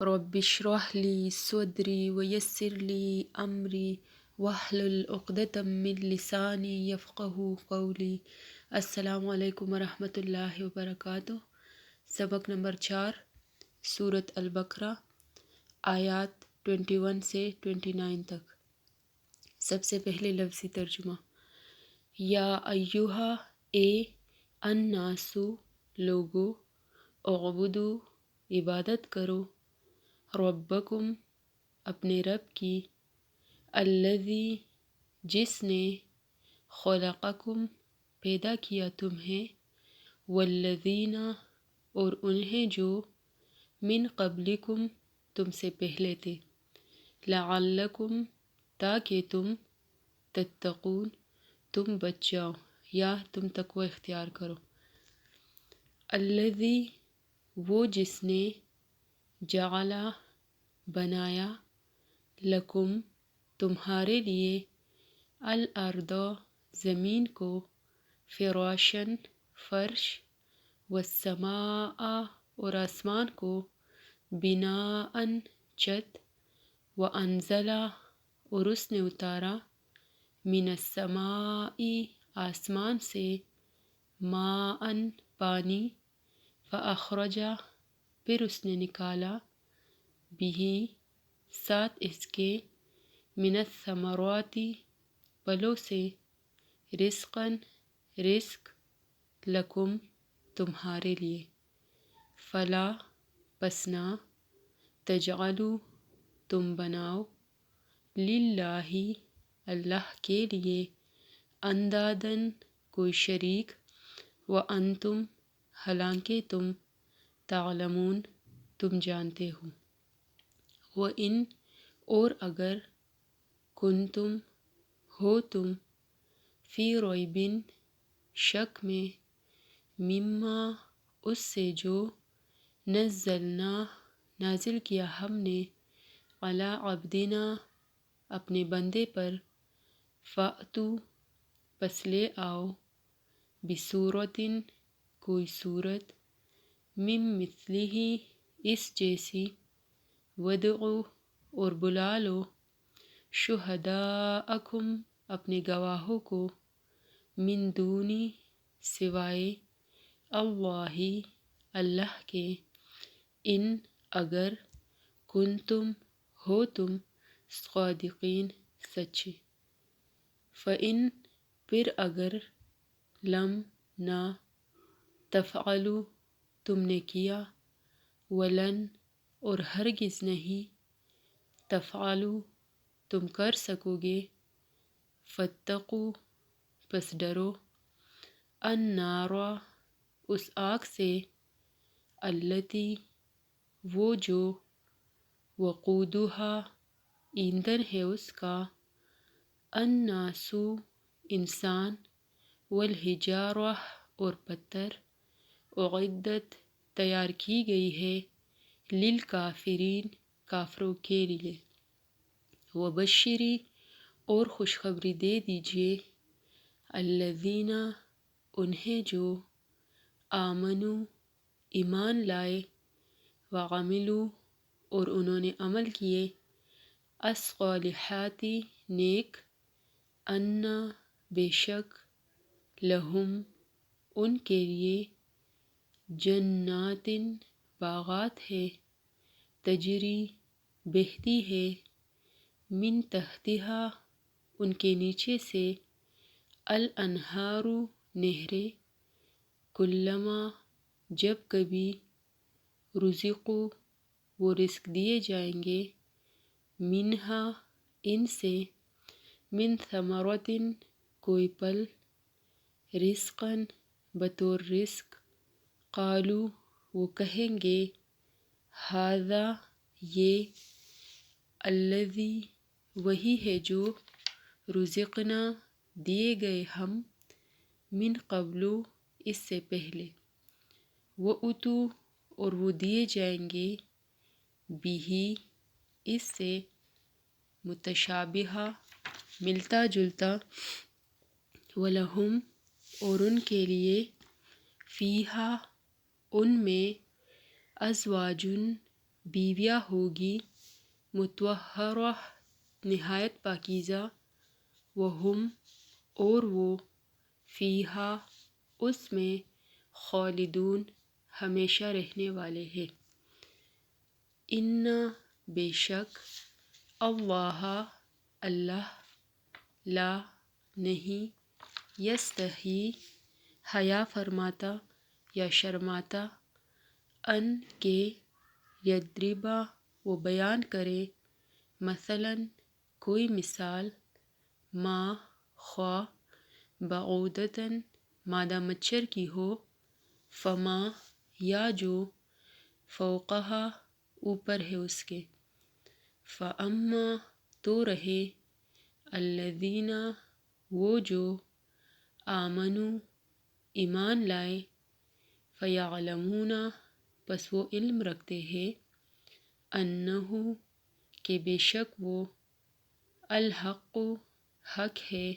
رب اشرح لی صدری ویسر لی امری واحلل عقدۃ من لسانی یفقہوا قولی۔ السلام علیکم ورحمۃ اللہ وبرکاتہ۔ سبق نمبر 4، سورۃ البقرہ، آیات 21 سے 29 تک۔ سب سے پہلے لفظی ترجمہ۔ یا ایہا، اے، الناسو، لوگو، اعبدو، عبادت کرو، ربکم، اپنے رب کی، الذی، جس نے، خلقکم، پیدا کیا تمہیں، والذین، اور انہیں جو، من قبلکم، تم سے پہلے تھے، لعلکم، تاکہ تم، تتقون، تم بچ جاؤ یا تم تقوی اختیار کرو۔ الذی، وہ جس نے، جعل، بنایا، لکم، تمہارے لیے، الارض، زمین کو، فراشن، فرش، والسماء، اور آسمان کو، بناء، چھت، وانزل، اور اس نے اتارا، من السماء، آسمان سے، ماء، پانی، فاخرج، پھر اس نے نکالا، بہ، ساتھ اس کے، من الثمرات، پھلوں سے، رزقاً، رزق، لکم، تمہارے لیے، فلا، پس نہ، تجعلوا، تم بناؤ، للہ، اللہ کے لیے، انداداً، کوئی شریک، وانتم، حالانکہ تم، تعلمون، تم جانتے ہو۔ وَإِنْ، اور اگر، کنتم، ہو تم، فی ریب، شک میں، مما، اس سے جو، نزلنا، نازل کیا ہم نے، علی عبدنا، اپنے بندے پر، فأتوا، پس لے آؤ، بسورۃ، کوئی سورت، من مثلہ، اس جیسی، وادعوا، اور بلا لو، شہداءکم، اپنے گواہوں کو، من دون، سوائے، اللہ، اللہ کے، ان، اگر، کنتم، ہو تم، صادقین، سچے۔ فإن، پھر اگر، لم، نہ، تفعلوا، تم نے کیا، ولن، اور ہرگز نہیں، تفعلوا، تم کر سکو گے، فاتقوا، پس ڈرو، النار، اس آگ سے، التی، وہ جو، وقودها، ایندھن ہے اس کا، الناس، انسان، والحجارہ، اور پتھر، اعدت، تیار کی گئی ہے، للکافرین، کافروں کے لیے۔ وبشری، اور خوشخبری دے دیجئے، الذین، انہیں جو، آمنوا، ایمان لائے، وعملوا، اور انہوں نے عمل کیے، الصالحات، نیک، ان، بے شک، لہم، ان کے لیے، جنات، باغات ہے، تجری، بہتی ہے، من تحتہا، ان کے نیچے سے، الانہار، نہریں، کلما، جب کبھی، رزقوا، وہ رزق دیے جائیں گے، منہا، ان سے، من ثمرۃ، کوئی پھل، رزقاً، بطور رزق، قالوا، وہ کہیں گے، ھذا، یہ، الذی، وہی ہے جو، رزقنا، دیے گئے ہم، من قبل، اس سے پہلے، واتوا، اور وہ دیے جائیں گے، بہ، اس سے، متشابہہ، ملتا جلتا، ولہم، اور ان کے لیے، فیہا، ان میں، ازواج، بیویاں ہوگی مطہرہ نہایت پاکیزہ، وہم اور وہ فیہا اس میں خالدون ہمیشہ رہنے والے ہیں۔ اِنَّا بے شک اللہ اللہ لا نہیں یستحی حیا فرماتا یا شرماتا ان کے یضربا وہ بیان کرے مثلاً کوئی مثال ما خواہ بعودتاً مادہ مچھر کی ہو، فما یا جو فوقہا اوپر ہے اس کے، فاما تو رہے الذین وہ جو آمنوا ایمان لائے، فیعلمون پس وہ علم رکھتے ہیں، انہ کہ بے شک وہ الحق حق ہے،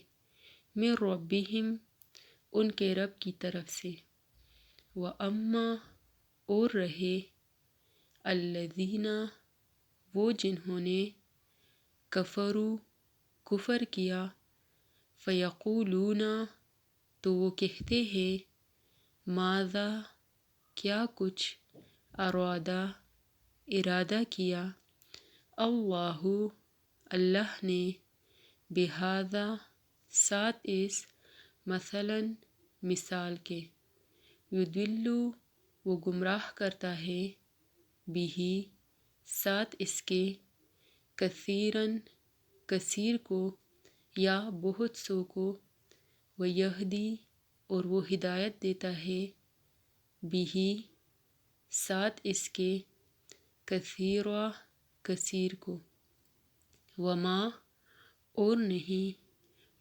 من ربہم ان کے رب کی طرف سے، واما اور رہے الذین وہ جنہوں نے کفروا کفر کیا، فیقولون تو وہ کہتے ہیں ماذا کیا کچھ ارادہ کیا اللہ اللہ نے بہذا ساتھ اس مثلاً مثال کے، یضل وہ گمراہ کرتا ہے بہ ساتھ اس کے کثیراً کثیر کو یا بہت سو کو، ویہدی اور وہ ہدایت دیتا ہے بہ ساتھ اس کے کثیرا کثیر کو، وما اور نہیں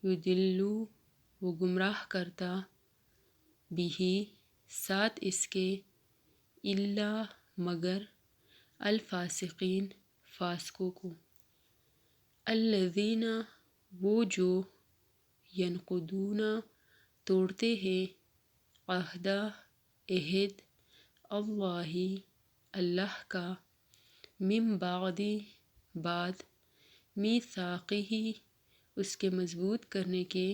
یضل وہ گمراہ کرتا بہ ساتھ اس کے الا مگر الفاسقین فاسقوں کو، الذین وہ جو ینقضون توڑتے ہیں عہد اللہ اللہ کا، من بعد میثاقہ اس کے مضبوط کرنے کے،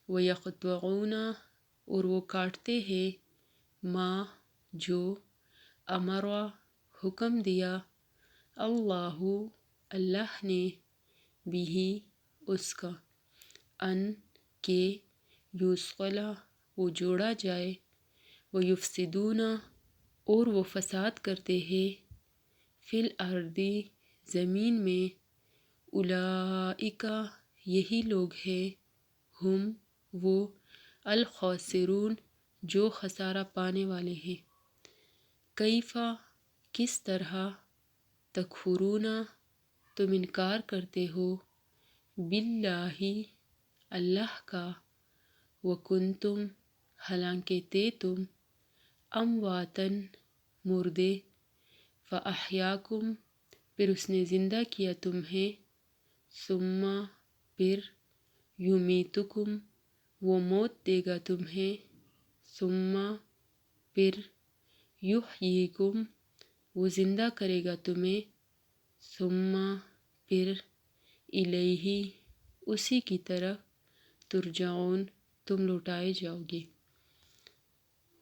ویقطعون اور وہ کاٹتے ہیں ما جو امر حکم دیا اللہ اللہ نے بہ اس کا، ان کہ یوصل وہ جوڑا جائے، ویفسدون اور وہ فساد کرتے ہیں فی الارض زمین میں، اولئک یہی لوگ ہیں ہم وہ الخاسرون جو خسارہ پانے والے ہیں۔ کیف کس طرح تکفرون تم انکار کرتے ہو باللہ اللہ کا، وکنتم حالانکہ تھے تم امواتاً مردے، فاحیاکم پھر اس نے زندہ کیا تمہیں، ثم پھر یمیتکم وہ موت دے گا تمہیں، ثم پھر یحییکم وہ زندہ کرے گا تمہیں، ثم پھر الیہ اسی کی طرف ترجعون تم لوٹائے جاؤ گے۔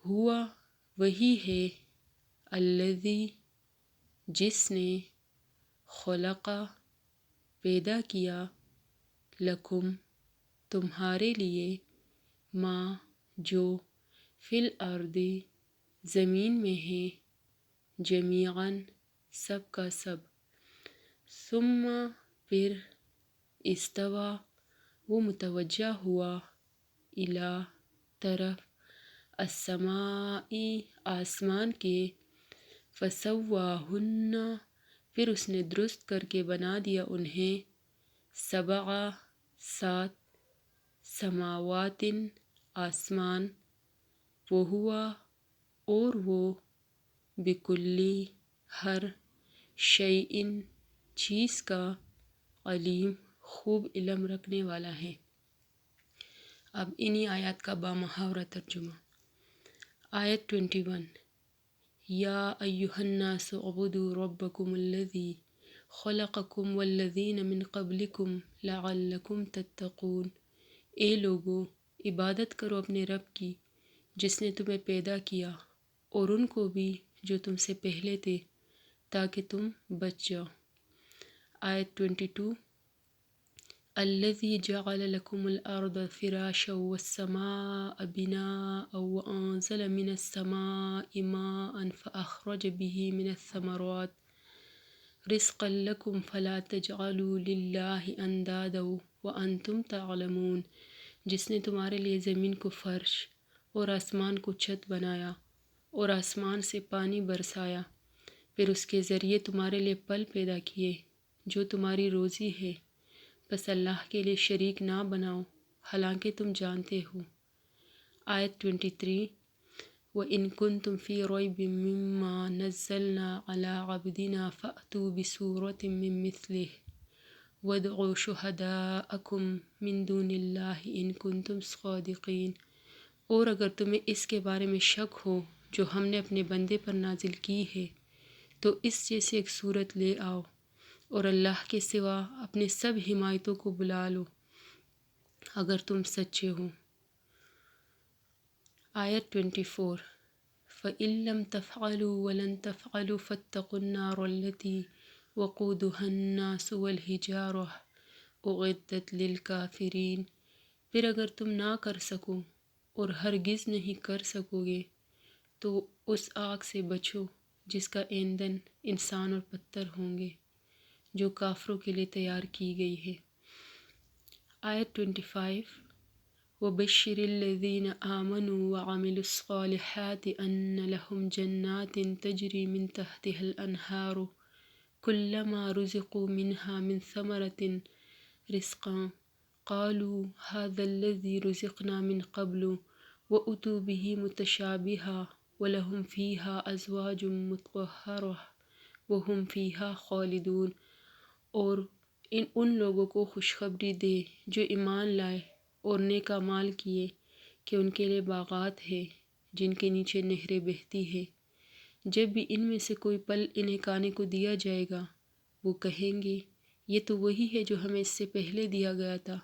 ہوا وہی ہے الذی جس نے خلق پیدا کیا لکم تمہارے لیے ما جو فی الارض زمین میں ہے، جمیعاً سب کا سب، ثم پھر استوی وہ متوجہ ہوا الی طرف السماء آسمان کے، فسواہن پھر اس نے درست کر کے بنا دیا انہیں، سبع سات سماوات آسمان، وہو اور وہ بکل ہر شیء چیز کا علیم خوب علم رکھنے والا ہے۔ اب انہی آیات کا بامحاورہ ترجمہ۔ آیت 21 یا ایہا الناس اعبدوا ربکم الذی خلقکم والذین من قبلکم لعلکم تتقون۔ اے لوگو، عبادت کرو اپنے رب کی جس نے تمہیں پیدا کیا اور ان کو بھی جو تم سے پہلے تھے تاکہ تم بچ جاؤ۔ آیت 22 الذی جعل لکم الارض فراشا والسماء بناء وانزل من السماء ماء فاخرج به من الثمرات رزقا لکم فلا تجعلوا للہ اندادا وانتم تعلمون۔ جس نے تمہارے لیے زمین کو فرش اور آسمان کو چھت بنایا اور آسمان سے پانی برسایا، پھر اس کے ذریعے تمہارے لیے پھل پیدا کیے جو تمہاری روزی ہے، بس اللہ کے لیے شریک نہ بناؤ حالانکہ تم جانتے ہو۔ آیت 23 وَإِن كُنتُمْ فِي رَيْبٍ مِّمَّا نَزَّلْنَا عَلَىٰ عَبْدِنَا فَأْتُوا بِسُورَةٍ مِّن مِّثْلِهِ وَادْعُوا شُهَدَاءَكُم مِّن دُونِ اللَّهِ إِن كُنتُمْ صَادِقِينَ۔ اور اگر تمہیں اس کے بارے میں شک ہو جو ہم نے اپنے بندے پر نازل کی ہے تو اس جیسے ایک صورت لے آؤ اور اللہ کے سوا اپنے سب حمایتوں کو بلا لو اگر تم سچے ہو۔ آیت 24 فَإِن لَّمْ تَفْعَلُوا وَلَن تَفْعَلُوا فَاتَّقُوا النَّارَ الَّتِي وَقُودُهَا النَّاسُ وَالْحِجَارَةُ أُعِدَّتْ لِلْكَافِرِينَ۔ پھر اگر تم نہ کر سکو اور ہرگز نہیں کر سکو گے تو اس آگ سے بچو جس کا ایندھن انسان اور پتھر ہوں گے جو کافروں کے لیے تیار کی گئی ہے۔ آیت 25 وَبَشِّرِ الَّذِينَ آمَنُوا وَعَمِلُوا الصَّالِحَاتِ أَنَّ لَهُمْ جَنَّاتٍ تَجْرِي مِن تَحْتِهَا الْأَنْهَارُ كُلَّمَا رُزِقُوا مِنْهَا مِن ثَمَرَةٍ رِزْقًا قَالُوا هَٰذَا الَّذِي رُزِقْنَا مِن قَبْلُ وَأُتُوا بِهِ مُتَشَابِهًا وَلَهُمْ فِيهَا أَزْوَاجٌ مُّطَهَّرَةٌ وَهُمْ فِيهَا خَالِدُونَ۔ اور ان لوگوں کو خوشخبری دے جو ایمان لائے اور نیک اعمال کیے کہ ان کے لیے باغات ہے جن کے نیچے نہریں بہتی ہے، جب بھی ان میں سے کوئی پھل انہیں کھانے کو دیا جائے گا وہ کہیں گے یہ تو وہی ہے جو ہمیں اس سے پہلے دیا گیا تھا،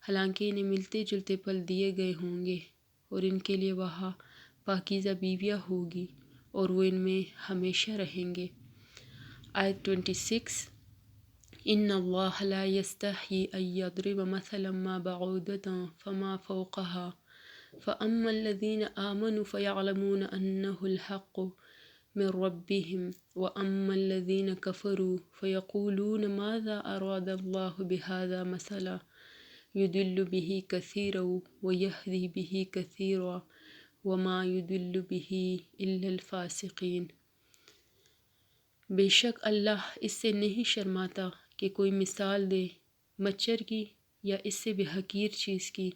حالانکہ انہیں ملتے جلتے پھل دیے گئے ہوں گے اور ان کے لیے وہاں پاکیزہ بیویاں ہوگی اور وہ ان میں ہمیشہ رہیں گے۔ آیت 26 ان اللہ لا یستحیی ان یضرب مثلا ما بعوضۃ فما فوقها فاما الذین آمنوا فیعلمون انہ الحق من ربهم واما الذین کفروا فیقولون ماذا اراد اللہ بہذا مثلا یضل به کثیرا ویہدی به کثیرا وما یضل به الا الفاسقین۔ بے شک اللہ اس سے نہیں شرماتا کہ کوئی مثال دے مچھر کی یا اس سے بھی حقیر چیز کی۔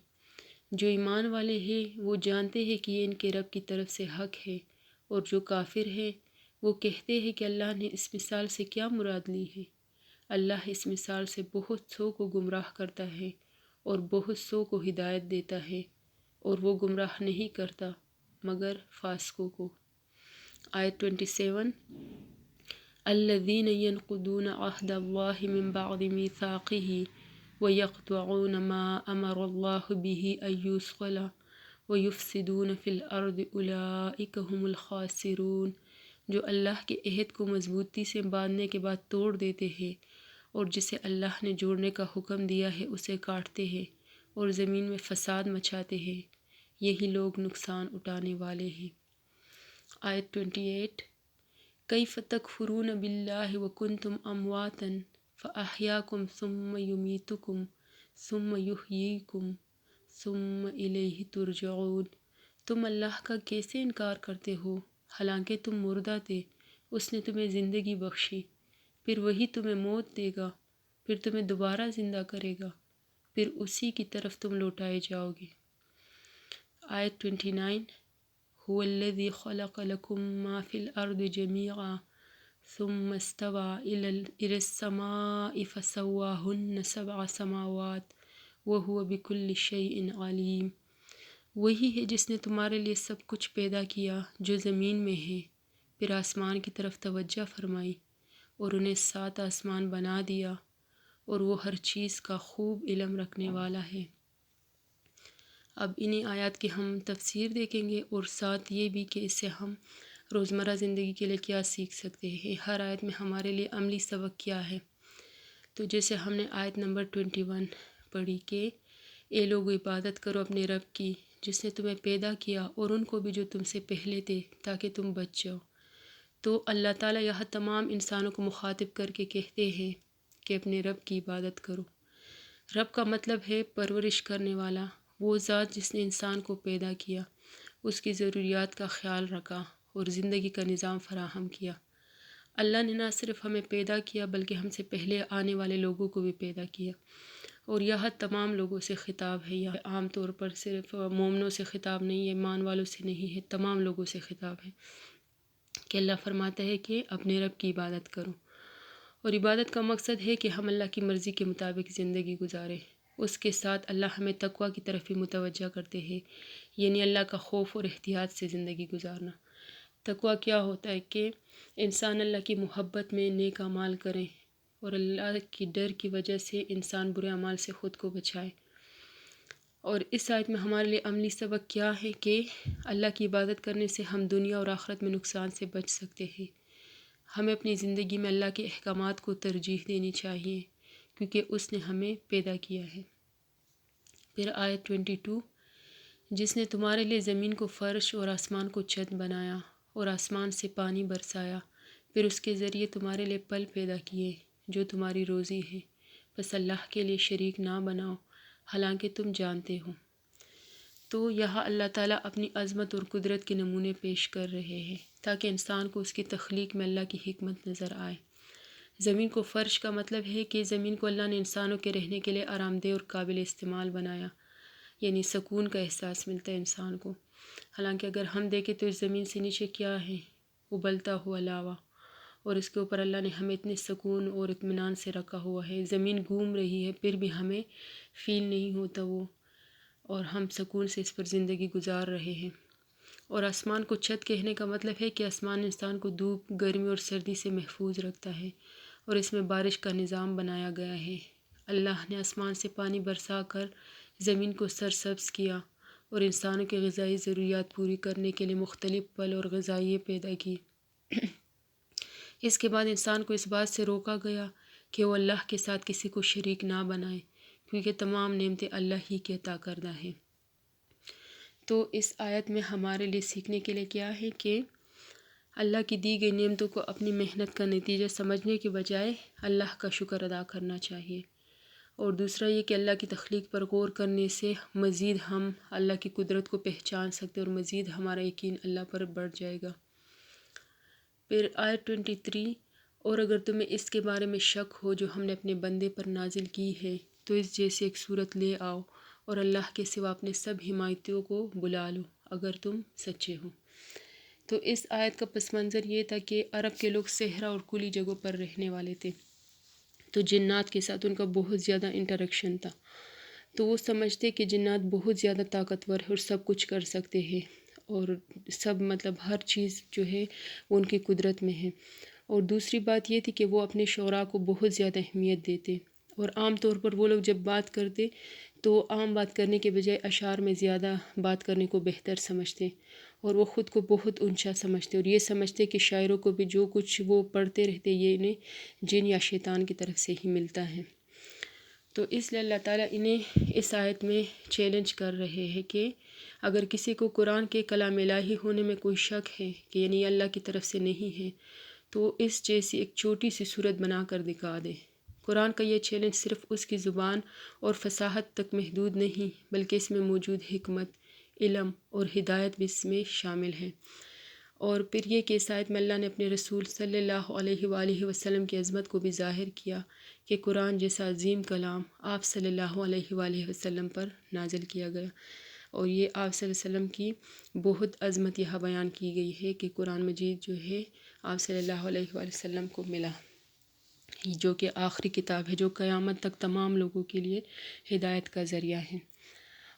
جو ایمان والے ہیں وہ جانتے ہیں کہ یہ ان کے رب کی طرف سے حق ہے، اور جو کافر ہیں وہ کہتے ہیں کہ اللہ نے اس مثال سے کیا مراد لی ہے۔ اللہ اس مثال سے بہت سو کو گمراہ کرتا ہے اور بہت سو کو ہدایت دیتا ہے، اور وہ گمراہ نہیں کرتا مگر فاسقوں کو۔ آیت 27 الذین ینقضون عہد اللہ من بعد میثاقہ ویقطعون ما امر اللہ بہ ان یوصل ویفسدون فی الارض اولئک ھم الخاسرون۔ جو اللہ کے عہد کو مضبوطی سے باندھنے کے بعد توڑ دیتے ہیں اور جسے اللہ نے جوڑنے کا حکم دیا ہے اسے کاٹتے ہیں اور زمین میں فساد مچاتے ہیں، یہی لوگ نقصان اٹھانے والے ہیں۔ آیت 28 کیف تکفرون باللہ وکنتم امواتا فاحیاکم ثم یمیتکم ثم یحییکم ثم الیہ ترجعون۔ تم اللہ کا کیسے انکار کرتے ہو حالانکہ تم مردہ تھے، اس نے تمہیں زندگی بخشی، پھر وہی تمہیں موت دے گا، پھر تمہیں دوبارہ زندہ کرے گا، پھر اسی کی طرف تم لوٹائے جاؤ گے۔ آیت 29 هو الذی خلق لکم ما فی الارض جمیعا ثم استوى إلى السماء فسواهن 7 سماوات وهو بكل شيء علیم۔ وہی ہے جس نے تمہارے لیے سب کچھ پیدا کیا جو زمین میں ہے، پھر آسمان کی طرف توجہ فرمائی اور انہیں 7 آسمان بنا دیا، اور وہ ہر چیز کا خوب علم رکھنے والا ہے۔ اب انہیں آیات کی ہم تفسیر دیکھیں گے، اور ساتھ یہ بھی کہ اس سے ہم روزمرہ زندگی کے لیے کیا سیکھ سکتے ہیں، ہر آیت میں ہمارے لیے عملی سبق کیا ہے۔ تو جیسے ہم نے آیت نمبر 21 پڑھی کہ اے لوگو عبادت کرو اپنے رب کی جس نے تمہیں پیدا کیا اور ان کو بھی جو تم سے پہلے تھے تاکہ تم بچ جاؤ۔ تو اللہ تعالیٰ یہاں تمام انسانوں کو مخاطب کر کے کہتے ہیں کہ اپنے رب کی عبادت کرو۔ رب کا مطلب ہے پرورش کرنے والا، وہ ذات جس نے انسان کو پیدا کیا، اس کی ضروریات کا خیال رکھا اور زندگی کا نظام فراہم کیا۔ اللہ نے نہ صرف ہمیں پیدا کیا بلکہ ہم سے پہلے آنے والے لوگوں کو بھی پیدا کیا، اور یہاں تمام لوگوں سے خطاب ہے۔ یہ عام طور پر صرف مومنوں سے خطاب نہیں ہے، ایمان والوں سے نہیں ہے، تمام لوگوں سے خطاب ہے کہ اللہ فرماتا ہے کہ اپنے رب کی عبادت کرو۔ اور عبادت کا مقصد ہے کہ ہم اللہ کی مرضی کے مطابق زندگی گزاریں۔ اس کے ساتھ اللہ ہمیں تقویٰ کی طرف بھی متوجہ کرتے ہیں، یعنی اللہ کا خوف اور احتیاط سے زندگی گزارنا۔ تقویٰ کیا ہوتا ہے کہ انسان اللہ کی محبت میں نیک اعمال کریں اور اللہ کی ڈر کی وجہ سے انسان برے اعمال سے خود کو بچائے۔ اور اس آیت میں ہمارے لیے عملی سبق کیا ہے کہ اللہ کی عبادت کرنے سے ہم دنیا اور آخرت میں نقصان سے بچ سکتے ہیں۔ ہمیں اپنی زندگی میں اللہ کے احکامات کو ترجیح دینی چاہیے کیونکہ اس نے ہمیں پیدا کیا ہے۔ پھر آیت 22، جس نے تمہارے لیے زمین کو فرش اور آسمان کو چھت بنایا اور آسمان سے پانی برسایا، پھر اس کے ذریعے تمہارے لیے پھل پیدا کیے جو تمہاری روزی ہے، بس اللہ کے لیے شریک نہ بناؤ حالانکہ تم جانتے ہو۔ تو یہاں اللہ تعالیٰ اپنی عظمت اور قدرت کے نمونے پیش کر رہے ہیں تاکہ انسان کو اس کی تخلیق میں اللہ کی حکمت نظر آئے۔ زمین کو فرش کا مطلب ہے کہ زمین کو اللہ نے انسانوں کے رہنے کے لیے آرام دہ اور قابل استعمال بنایا، یعنی سکون کا احساس ملتا ہے انسان کو۔ حالانکہ اگر ہم دیکھیں تو اس زمین سے نیچے کیا ہے، ابلتا ہوا لاوا، اور اس کے اوپر اللہ نے ہمیں اتنے سکون اور اطمینان سے رکھا ہوا ہے۔ زمین گھوم رہی ہے پھر بھی ہمیں فیل نہیں ہوتا وہ، اور ہم سکون سے اس پر زندگی گزار رہے ہیں۔ اور آسمان کو چھت کہنے کا مطلب ہے کہ آسمان انسان کو دھوپ، گرمی اور سردی سے محفوظ رکھتا ہے، اور اس میں بارش کا نظام بنایا گیا ہے۔ اللہ نے آسمان سے پانی برسا کر زمین کو سرسبز کیا اور انسانوں کی غذائی ضروریات پوری کرنے کے لیے مختلف پھل اور غذائیں پیدا کی۔ اس کے بعد انسان کو اس بات سے روکا گیا کہ وہ اللہ کے ساتھ کسی کو شریک نہ بنائے کیونکہ تمام نعمتیں اللہ ہی کے عطا کردہ ہیں۔ تو اس آیت میں ہمارے لیے سیکھنے کے لیے کیا ہے کہ اللہ کی دی گئی نعمتوں کو اپنی محنت کا نتیجہ سمجھنے کے بجائے اللہ کا شکر ادا کرنا چاہیے۔ اور دوسرا یہ کہ اللہ کی تخلیق پر غور کرنے سے مزید ہم اللہ کی قدرت کو پہچان سکتے اور مزید ہمارا یقین اللہ پر بڑھ جائے گا۔ پھر آیت 23، اور اگر تمہیں اس کے بارے میں شک ہو جو ہم نے اپنے بندے پر نازل کی ہے تو اس جیسی ایک صورت لے آؤ اور اللہ کے سوا اپنے سب حمایتیوں کو بلا لو اگر تم سچے ہو۔ تو اس آیت کا پس منظر یہ تھا کہ عرب کے لوگ صحرا اور کھلی جگہوں پر رہنے والے تھے، تو جنات کے ساتھ ان کا بہت زیادہ انٹریکشن تھا، تو وہ سمجھتے کہ جنات بہت زیادہ طاقتور ہے اور سب کچھ کر سکتے ہیں، اور سب مطلب ہر چیز جو ہے وہ ان کی قدرت میں ہے۔ اور دوسری بات یہ تھی کہ وہ اپنے شعراء کو بہت زیادہ اہمیت دیتے، اور عام طور پر وہ لوگ جب بات کرتے تو عام بات کرنے کے بجائے اشعار میں زیادہ بات کرنے کو بہتر سمجھتے، اور وہ خود کو بہت اونچا سمجھتے اور یہ سمجھتے کہ شاعروں کو بھی جو کچھ وہ پڑھتے رہتے یہ انہیں جن یا شیطان کی طرف سے ہی ملتا ہے۔ تو اس لیے اللہ تعالیٰ انہیں اس آیت میں چیلنج کر رہے ہیں کہ اگر کسی کو قرآن کے کلام الہی ہونے میں کوئی شک ہے کہ یعنی اللہ کی طرف سے نہیں ہے تو اس جیسی ایک چھوٹی سی صورت بنا کر دکھا دے۔ قرآن کا یہ چیلنج صرف اس کی زبان اور فصاحت تک محدود نہیں بلکہ اس میں موجود حکمت، علم اور ہدایت بھی اس میں شامل ہے۔ اور پھر یہ کہ اس آیت میں اللہ نے اپنے رسول صلی اللہ علیہ وآلہ وسلم کی عظمت کو بھی ظاہر کیا کہ قرآن جیسا عظیم کلام آپ صلی اللہ علیہ وآلہ وسلم پر نازل کیا گیا، اور یہ آپ صلی اللہ علیہ وسلم کی بہت عظمت یہاں بیان کی گئی ہے کہ قرآن مجید جو ہے آپ صلی اللہ علیہ وآلہ وسلم کو ملا، جو کہ آخری کتاب ہے جو قیامت تک تمام لوگوں کے لیے ہدایت کا ذریعہ ہے۔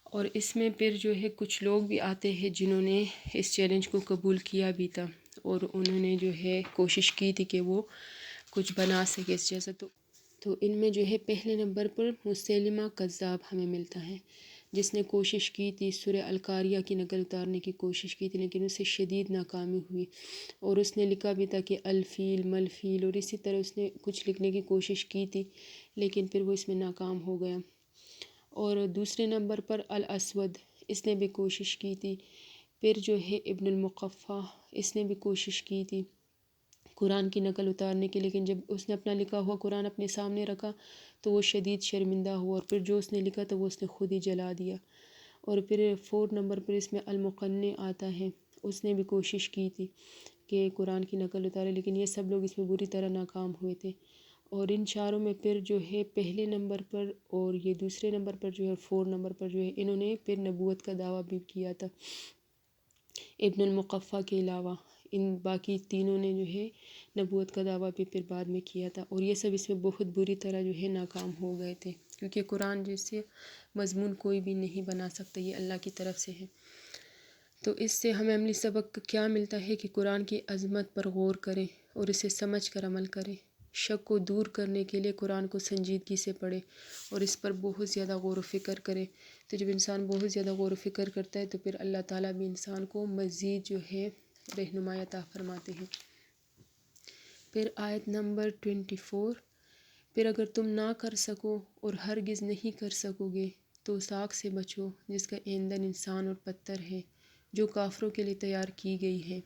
اور اس میں پھر جو ہے کچھ لوگ بھی آتے ہیں جنہوں نے اس چیلنج کو قبول کیا بھی تھا، اور انہوں نے جو ہے کوشش کی تھی کہ وہ کچھ بنا سکے اس جیسا. تو ان میں جو ہے پہلے نمبر پر مسیلمہ کذاب ہمیں ملتا ہے، جس نے کوشش کی تھی سورہ القاریہ کی نقل اتارنے کی کوشش کی تھی، لیکن اسے شدید ناکامی ہوئی. اور اس نے لکھا بھی تھا کہ الفیل ملفیل، اور اسی طرح اس نے کچھ لکھنے کی کوشش کی تھی، لیکن پھر وہ اس میں ناکام ہو گیا. اور دوسرے نمبر پر الاسود، اس نے بھی کوشش کی تھی. پھر جو ہے ابن المقفع، اس نے بھی کوشش کی تھی قرآن کی نقل اتارنے کی، لیکن جب اس نے اپنا لکھا ہوا قرآن اپنے سامنے رکھا تو وہ شدید شرمندہ ہوا، اور پھر جو اس نے لکھا تھا وہ اس نے خود ہی جلا دیا. اور پھر 4 نمبر پر اس میں المقنع آتا ہے، اس نے بھی کوشش کی تھی کہ قرآن کی نقل اتارے، لیکن یہ سب لوگ اس میں بری طرح ناکام ہوئے تھے. اور ان چاروں میں پھر جو ہے پہلے نمبر پر اور یہ دوسرے نمبر پر جو ہے 4 نمبر پر جو ہے انہوں نے پھر نبوت کا دعویٰ بھی کیا تھا ابن المقفع کے علاوہ. ان باقی تینوں نے جو ہے نبوت کا دعویٰ بھی پھر بعد میں کیا تھا، اور یہ سب اس میں بہت بری طرح جو ہے ناکام ہو گئے تھے، کیونکہ قرآن جیسے مضمون کوئی بھی نہیں بنا سکتا، یہ اللہ کی طرف سے ہے. تو اس سے ہمیں عملی سبق کیا ملتا ہے کہ قرآن کی عظمت پر غور کریں اور اسے سمجھ کر عمل کریں. شک کو دور کرنے کے لیے قرآن کو سنجیدگی سے پڑھے اور اس پر بہت زیادہ غور و فکر کرے. تو جب انسان بہت زیادہ غور و فکر کرتا ہے تو پھر اللہ تعالیٰ بھی انسان کو مزید جو ہے رہنمائی عطا فرماتے ہیں. پھر آیت نمبر 24، پھر اگر تم نہ کر سکو اور ہرگز نہیں کر سکو گے تو اس آگ سے بچو جس کا ایندھن انسان اور پتھر ہے، جو کافروں کے لیے تیار کی گئی ہے.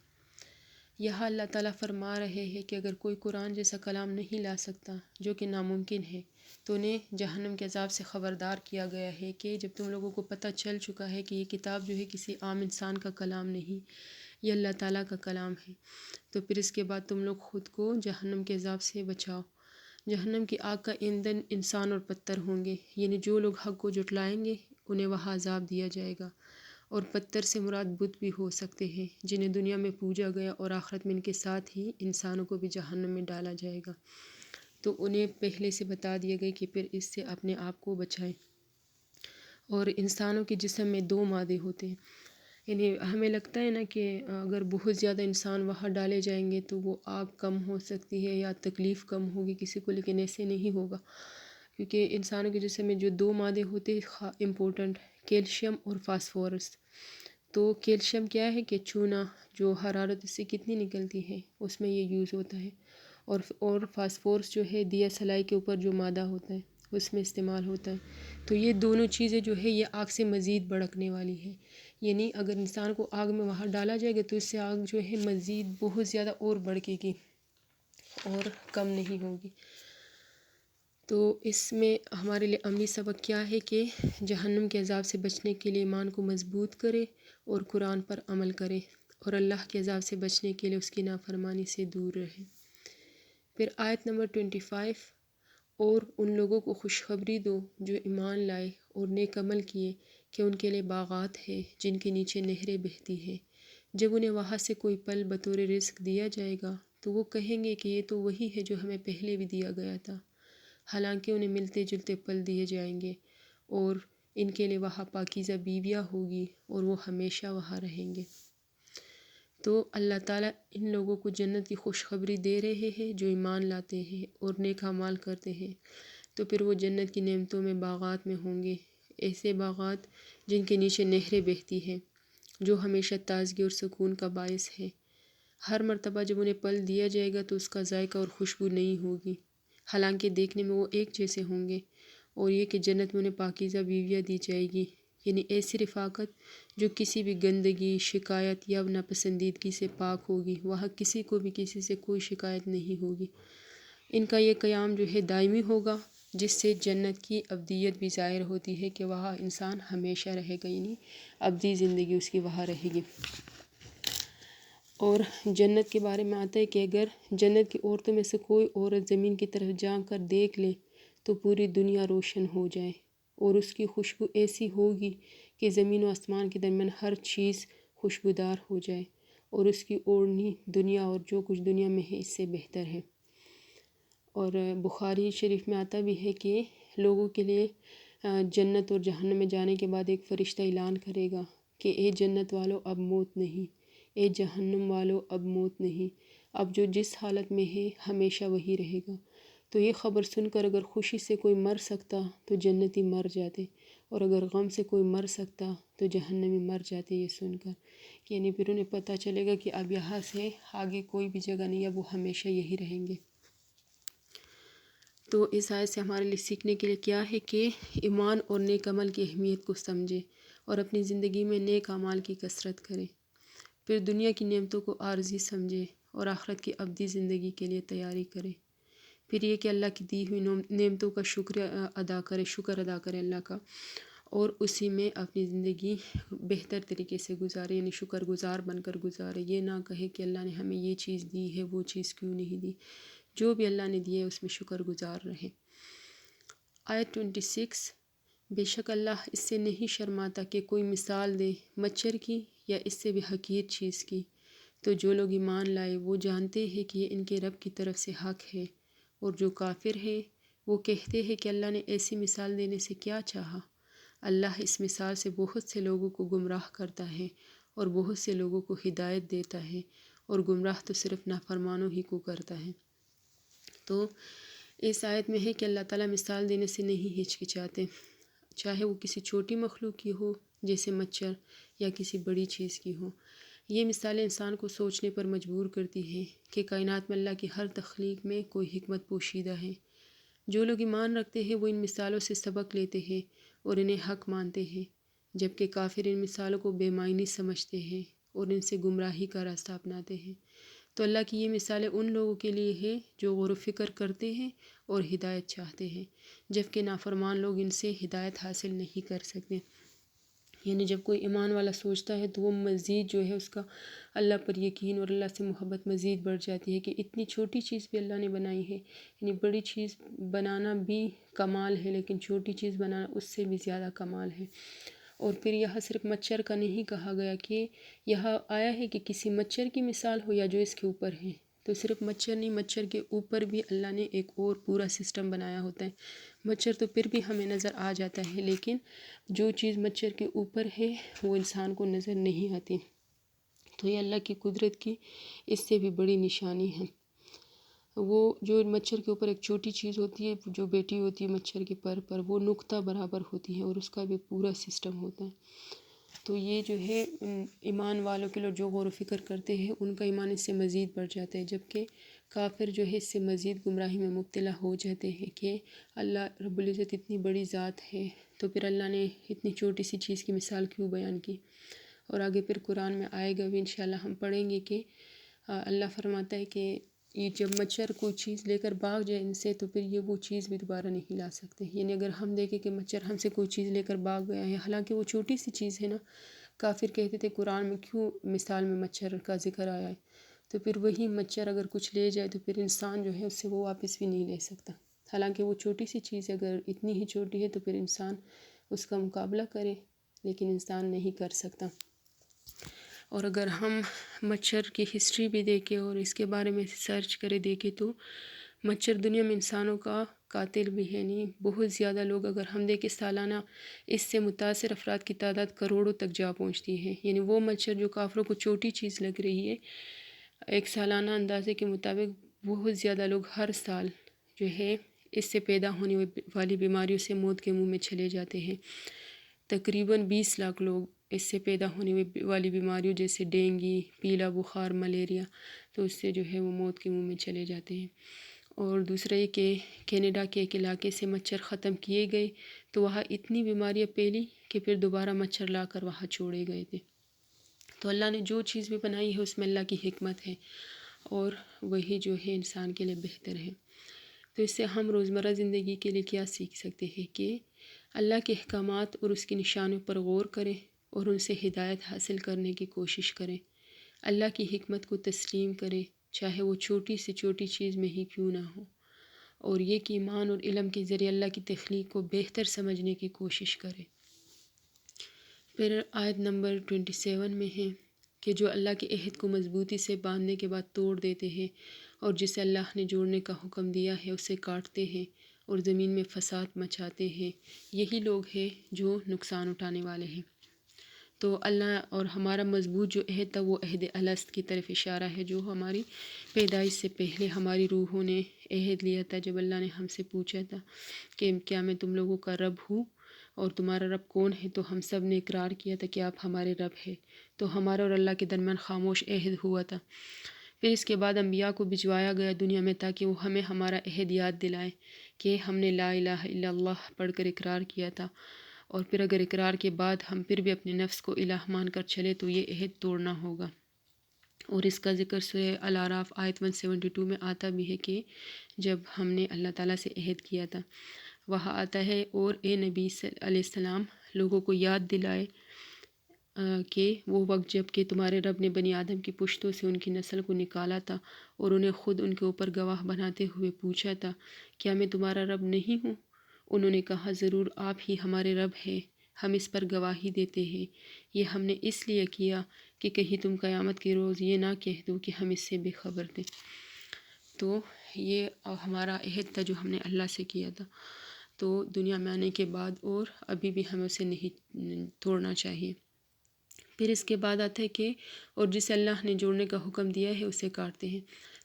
یہاں اللہ تعالیٰ فرما رہے ہیں کہ اگر کوئی قرآن جیسا کلام نہیں لا سکتا، جو کہ ناممکن ہے، تو انہیں جہنم کے عذاب سے خبردار کیا گیا ہے کہ جب تم لوگوں کو پتہ چل چکا ہے کہ یہ کتاب جو ہے کسی عام انسان کا کلام نہیں، یہ اللہ تعالیٰ کا کلام ہے، تو پھر اس کے بعد تم لوگ خود کو جہنم کے عذاب سے بچاؤ. جہنم کی آگ کا ایندھن انسان اور پتھر ہوں گے، یعنی جو لوگ حق کو جھٹلائیں گے انہیں وہاں عذاب دیا جائے گا. اور پتھر سے مراد بت بھی ہو سکتے ہیں جنہیں دنیا میں پوجا گیا اور آخرت میں ان کے ساتھ ہی انسانوں کو بھی جہنم میں ڈالا جائے گا. تو انہیں پہلے سے بتا دیا گیا کہ پھر اس سے اپنے آپ کو بچائیں. اور انسانوں کے جسم میں 2 مادے ہوتے ہیں، یعنی ہمیں لگتا ہے نا کہ اگر بہت زیادہ انسان وہاں ڈالے جائیں گے تو وہ آگ کم ہو سکتی ہے یا تکلیف کم ہوگی کسی کو، لیکن ایسے نہیں ہوگا، کیونکہ انسانوں کے جسم میں جو 2 مادے ہوتے ہیں امپورٹنٹ، کیلشیم اور فاسفورس. تو کیلشیم کیا ہے کہ چونا جو حرارت اس سے کتنی نکلتی ہے اس میں یہ یوز ہوتا ہے، اور فاسفورس جو ہے دیا سلائی کے اوپر جو مادہ ہوتا ہے اس میں استعمال ہوتا ہے. تو یہ دونوں چیزیں جو ہے یہ آگ سے مزید بھڑکنے والی ہے، یعنی اگر انسان کو آگ میں وہاں ڈالا جائے گا تو اس سے آگ جو ہے مزید بہت زیادہ اور بھڑکے گی اور کم نہیں ہوگی. تو اس میں ہمارے لیے عملی سبق کیا ہے کہ جہنم کے عذاب سے بچنے کے لیے ایمان کو مضبوط کرے اور قرآن پر عمل کرے، اور اللہ کے عذاب سے بچنے کے لیے اس کی نافرمانی سے دور رہے. پھر آیت نمبر 25، اور ان لوگوں کو خوشخبری دو جو ایمان لائے اور نیک عمل کیے کہ ان کے لیے باغات ہے جن کے نیچے نہریں بہتی ہیں. جب انہیں وہاں سے کوئی پل بطور رزق دیا جائے گا تو وہ کہیں گے کہ یہ تو وہی ہے جو ہمیں پہلے بھی دیا گیا تھا، حالانکہ انہیں ملتے جلتے پل دیے جائیں گے، اور ان کے لیے وہاں پاکیزہ بیویاں ہوگی اور وہ ہمیشہ وہاں رہیں گے. تو اللہ تعالیٰ ان لوگوں کو جنت کی خوشخبری دے رہے ہیں جو ایمان لاتے ہیں اور نیک اعمال کرتے ہیں. تو پھر وہ جنت کی نعمتوں میں باغات میں ہوں گے، ایسے باغات جن کے نیچے نہریں بہتی ہیں، جو ہمیشہ تازگی اور سکون کا باعث ہے. ہر مرتبہ جب انہیں پل دیا جائے گا تو اس کا ذائقہ اور خوشبو نہیں ہوگی، حالانکہ دیکھنے میں وہ ایک جیسے ہوں گے. اور یہ کہ جنت میں انہیں پاکیزہ بیویاں دی جائے گی، یعنی ایسی رفاقت جو کسی بھی گندگی، شکایت یا ناپسندیدگی سے پاک ہوگی. وہاں کسی کو بھی کسی سے کوئی شکایت نہیں ہوگی. ان کا یہ قیام جو ہے دائمی ہوگا، جس سے جنت کی ابدیت بھی ظاہر ہوتی ہے کہ وہاں انسان ہمیشہ رہے گا، یعنی ابدی زندگی اس کی وہاں رہے گی. اور جنت کے بارے میں آتا ہے کہ اگر جنت کی عورتوں میں سے کوئی عورت زمین کی طرف جا کر دیکھ لے تو پوری دنیا روشن ہو جائے، اور اس کی خوشبو ایسی ہوگی کہ زمین و آسمان کے درمیان ہر چیز خوشبودار ہو جائے، اور اس کی اوڑھنی دنیا اور جو کچھ دنیا میں ہے اس سے بہتر ہے. اور بخاری شریف میں آتا بھی ہے کہ لوگوں کے لیے جنت اور جہنم میں جانے کے بعد ایک فرشتہ اعلان کرے گا کہ اے جنت والو اب موت نہیں، اے جہنم والو اب موت نہیں، اب جو جس حالت میں ہے ہمیشہ وہی رہے گا۔ تو یہ خبر سن کر اگر خوشی سے کوئی مر سکتا تو جنتی مر جاتے، اور اگر غم سے کوئی مر سکتا تو جہنمی مر جاتے یہ سن کر، یعنی پھر انہیں پتہ چلے گا کہ اب یہاں سے آگے کوئی بھی جگہ نہیں، اب وہ ہمیشہ یہی رہیں گے۔ تو اس آیت سے ہمارے لیے سیکھنے کے لیے کیا ہے کہ ایمان اور نیک عمل کی اہمیت کو سمجھے اور اپنی زندگی میں نیک اعمال کی کثرت کرے، پھر دنیا کی نعمتوں کو عارضی سمجھے اور آخرت کی ابدی زندگی کے لیے تیاری کرے، پھر یہ کہ اللہ کی دی ہوئی نعمتوں کا شکر ادا کرے اللہ کا، اور اسی میں اپنی زندگی بہتر طریقے سے گزارے، یعنی شکر گزار بن کر گزارے۔ یہ نہ کہے کہ اللہ نے ہمیں یہ چیز دی ہے، وہ چیز کیوں نہیں دی، جو بھی اللہ نے دی ہے اس میں شکر گزار رہے۔ آیت 26، بے شک اللہ اس سے نہیں شرماتا کہ کوئی مثال دے مچھر کی یا اس سے بھی حقیر چیز کی، تو جو لوگ ایمان لائے وہ جانتے ہیں کہ یہ ان کے رب کی طرف سے حق ہے، اور جو کافر ہے وہ کہتے ہیں کہ اللہ نے ایسی مثال دینے سے کیا چاہا۔ اللہ اس مثال سے بہت سے لوگوں کو گمراہ کرتا ہے اور بہت سے لوگوں کو ہدایت دیتا ہے، اور گمراہ تو صرف نافرمانوں ہی کو کرتا ہے۔ تو اس آیت میں ہے کہ اللہ تعالیٰ مثال دینے سے نہیں ہچکچاتے، چاہے وہ کسی چھوٹی مخلوق کی ہو جیسے مچھر یا کسی بڑی چیز کی ہو۔ یہ مثالیں انسان کو سوچنے پر مجبور کرتی ہیں کہ کائنات میں اللہ کی ہر تخلیق میں کوئی حکمت پوشیدہ ہے۔ جو لوگ ایمان رکھتے ہیں وہ ان مثالوں سے سبق لیتے ہیں اور انہیں حق مانتے ہیں، جبکہ کافر ان مثالوں کو بے معنی سمجھتے ہیں اور ان سے گمراہی کا راستہ اپناتے ہیں۔ تو اللہ کی یہ مثالیں ان لوگوں کے لیے ہے جو غور و فکر کرتے ہیں اور ہدایت چاہتے ہیں، جبکہ نافرمان لوگ ان سے ہدایت حاصل نہیں کر سکتے۔ یعنی جب کوئی ایمان والا سوچتا ہے تو وہ مزید جو ہے اس کا اللہ پر یقین اور اللہ سے محبت مزید بڑھ جاتی ہے کہ اتنی چھوٹی چیز بھی اللہ نے بنائی ہے، یعنی بڑی چیز بنانا بھی کمال ہے لیکن چھوٹی چیز بنانا اس سے بھی زیادہ کمال ہے۔ اور پھر یہاں صرف مچھر کا نہیں کہا گیا کہ یہاں آیا ہے کہ کسی مچھر کی مثال ہو یا جو اس کے اوپر ہے، تو صرف مچھر نہیں، مچھر کے اوپر بھی اللہ نے ایک اور پورا سسٹم بنایا ہوتا ہے۔ مچھر تو پھر بھی ہمیں نظر آ جاتا ہے لیکن جو چیز مچھر کے اوپر ہے وہ انسان کو نظر نہیں آتی، تو یہ اللہ کی قدرت کی اس سے بھی بڑی نشانی ہے۔ وہ جو مچھر کے اوپر ایک چھوٹی چیز ہوتی ہے جو بیٹی ہوتی ہے مچھر کے پر وہ نقطہ برابر ہوتی ہے اور اس کا بھی پورا سسٹم ہوتا ہے۔ تو یہ جو ہے ایمان والوں کے لوگ جو غور و فکر کرتے ہیں ان کا ایمان اس سے مزید بڑھ جاتا ہے، جبکہ کافر جو ہے اس سے مزید گمراہی میں مبتلا ہو جاتے ہیں کہ اللہ رب العزت اتنی بڑی ذات ہے تو پھر اللہ نے اتنی چھوٹی سی چیز کی مثال کیوں بیان کی۔ اور آگے پھر قرآن میں آئے گا بھی انشاءاللہ ہم پڑھیں گے کہ اللہ فرماتا ہے کہ یہ جب مچھر کوئی چیز لے کر بھاگ جائے ان سے تو پھر یہ وہ چیز بھی دوبارہ نہیں لا سکتے، یعنی اگر ہم دیکھیں کہ مچھر ہم سے کوئی چیز لے کر بھاگ گیا ہے حالانکہ وہ چھوٹی سی چیز ہے نا، کافر کہتے تھے قرآن میں کیوں مثال میں مچھر کا ذکر آیا ہے، تو پھر وہی مچھر اگر کچھ لے جائے تو پھر انسان جو ہے اس سے وہ واپس بھی نہیں لے سکتا، حالانکہ وہ چھوٹی سی چیز اگر اتنی ہی چھوٹی ہے تو پھر انسان اس کا مقابلہ کرے لیکن انسان نہیں کر سکتا۔ اور اگر ہم مچھر کی ہسٹری بھی دیکھیں اور اس کے بارے میں سرچ کرے دیکھیں تو مچھر دنیا میں انسانوں کا قاتل بھی ہے، نہیں بہت زیادہ لوگ اگر ہم دیکھیں سالانہ اس سے متاثر افراد کی تعداد کروڑوں تک جا پہنچتی ہے، یعنی وہ مچھر جو کافروں کو چھوٹی چیز لگ رہی ہے ایک سالانہ اندازے کے مطابق بہت زیادہ لوگ ہر سال جو ہے اس سے پیدا ہونے والی بیماریوں سے موت کے منہ میں چلے جاتے ہیں۔ تقریباً 20 لاکھ لوگ اس سے پیدا ہونے والی بیماریوں جیسے ڈینگی، پیلا بخار، ملیریا، تو اس سے جو ہے وہ موت کے منہ میں چلے جاتے ہیں۔ اور دوسرا یہ کہ کینیڈا کے ایک علاقے سے مچھر ختم کیے گئے تو وہاں اتنی بیماریاں پھیلی کہ پھر دوبارہ مچھر لا کر وہاں چھوڑے گئے تھے۔ تو اللہ نے جو چیز بھی بنائی ہے اس میں اللہ کی حکمت ہے اور وہی جو ہے انسان کے لیے بہتر ہے۔ تو اس سے ہم روزمرہ زندگی کے لیے کیا سیکھ سکتے ہیں کہ اللہ کے احکامات اور اس کی نشانوں پر غور کریں اور ان سے ہدایت حاصل کرنے کی کوشش کریں، اللہ کی حکمت کو تسلیم کریں چاہے وہ چھوٹی سے چھوٹی چیز میں ہی کیوں نہ ہو، اور یہ کہ ایمان اور علم کے ذریعے اللہ کی تخلیق کو بہتر سمجھنے کی کوشش کریں۔ پھر آیت نمبر 27 میں ہے کہ جو اللہ کے عہد کو مضبوطی سے باندھنے کے بعد توڑ دیتے ہیں اور جسے اللہ نے جوڑنے کا حکم دیا ہے اسے کاٹتے ہیں اور زمین میں فساد مچاتے ہیں، یہی لوگ ہیں جو نقصان اٹھانے والے ہیں۔ تو اللہ اور ہمارا مضبوط جو عہد تھا وہ عہد الست کی طرف اشارہ ہے، جو ہماری پیدائش سے پہلے ہماری روحوں نے عہد لیا تھا، جب اللہ نے ہم سے پوچھا تھا کہ کیا میں تم لوگوں کا رب ہوں اور تمہارا رب کون ہے، تو ہم سب نے اقرار کیا تھا کہ آپ ہمارے رب ہے۔ تو ہمارا اور اللہ کے درمیان خاموش عہد ہوا تھا۔ پھر اس کے بعد انبیاء کو بھجوایا گیا دنیا میں تاکہ وہ ہمیں ہمارا عہد یاد دلائیں کہ ہم نے لا الہ الا اللہ پڑھ کر اقرار کیا تھا، اور پھر اگر اقرار کے بعد ہم پھر بھی اپنے نفس کو الہ مان کر چلے تو یہ عہد توڑنا ہوگا۔ اور اس کا ذکر سورہ الاعراف آیت 172 میں آتا بھی ہے کہ جب ہم نے اللہ تعالیٰ سے عہد کیا تھا، وہاں آتا ہے اور اے نبی علیہ السلام لوگوں کو یاد دلائے کہ وہ وقت جب کہ تمہارے رب نے بنی آدم کی پشتوں سے ان کی نسل کو نکالا تھا اور انہیں خود ان کے اوپر گواہ بناتے ہوئے پوچھا تھا کیا میں تمہارا رب نہیں ہوں؟ انہوں نے کہا ضرور آپ ہی ہمارے رب ہیں، ہم اس پر گواہی دیتے ہیں، یہ ہم نے اس لیے کیا کہ کہیں تم قیامت کے روز یہ نہ کہہ دو کہ ہم اس سے بے خبر تھے۔ تو یہ ہمارا عہد تھا جو ہم نے اللہ سے کیا تھا، تو دنیا میں آنے کے بعد اور ابھی بھی ہمیں اسے نہیں توڑنا چاہیے۔ پھر اس کے بعد آتا ہے کہ اور جسے اللہ نے جوڑنے کا حکم دیا ہے اسے کاٹتے ہیں،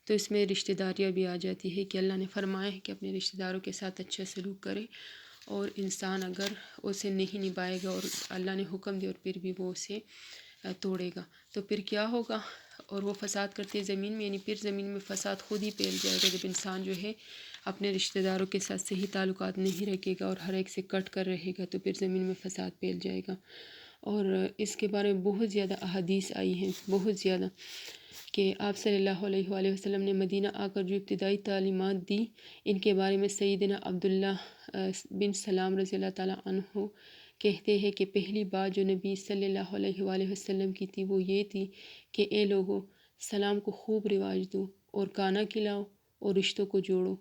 تو اس میں رشتہ داریاں بھی آ جاتی ہے کہ اللہ نے فرمایا ہے کہ اپنے رشتہ داروں کے ساتھ اچھا سلوک کرے، اور انسان اگر اسے نہیں نبھائے گا اور اللہ نے حکم دیا اور پھر بھی وہ اسے توڑے گا تو پھر کیا ہوگا، اور وہ فساد کرتے زمین میں، یعنی پھر زمین میں فساد خود ہی پھیل جائے گا جب انسان جو ہے اپنے رشتہ داروں کے ساتھ صحیح تعلقات نہیں رکھے گا اور ہر ایک سے کٹ کر رہے گا تو پھر زمین میں فساد پھیل جائے گا۔ اور اس کے بارے میں بہت زیادہ احادیث آئی ہیں، بہت زیادہ، کہ آپ صلی اللہ علیہ وآلہ وسلم نے مدینہ آ کر جو ابتدائی تعلیمات دی ان کے بارے میں سیدنا عبداللہ بن سلام رضی اللہ تعالیٰ عنہ کہتے ہیں کہ پہلی بات جو نبی صلی اللہ علیہ وآلہ وسلم کی تھی وہ یہ تھی کہ اے لوگو سلام کو خوب رواج دو اور کھانا کھلاؤ اور رشتوں کو جوڑو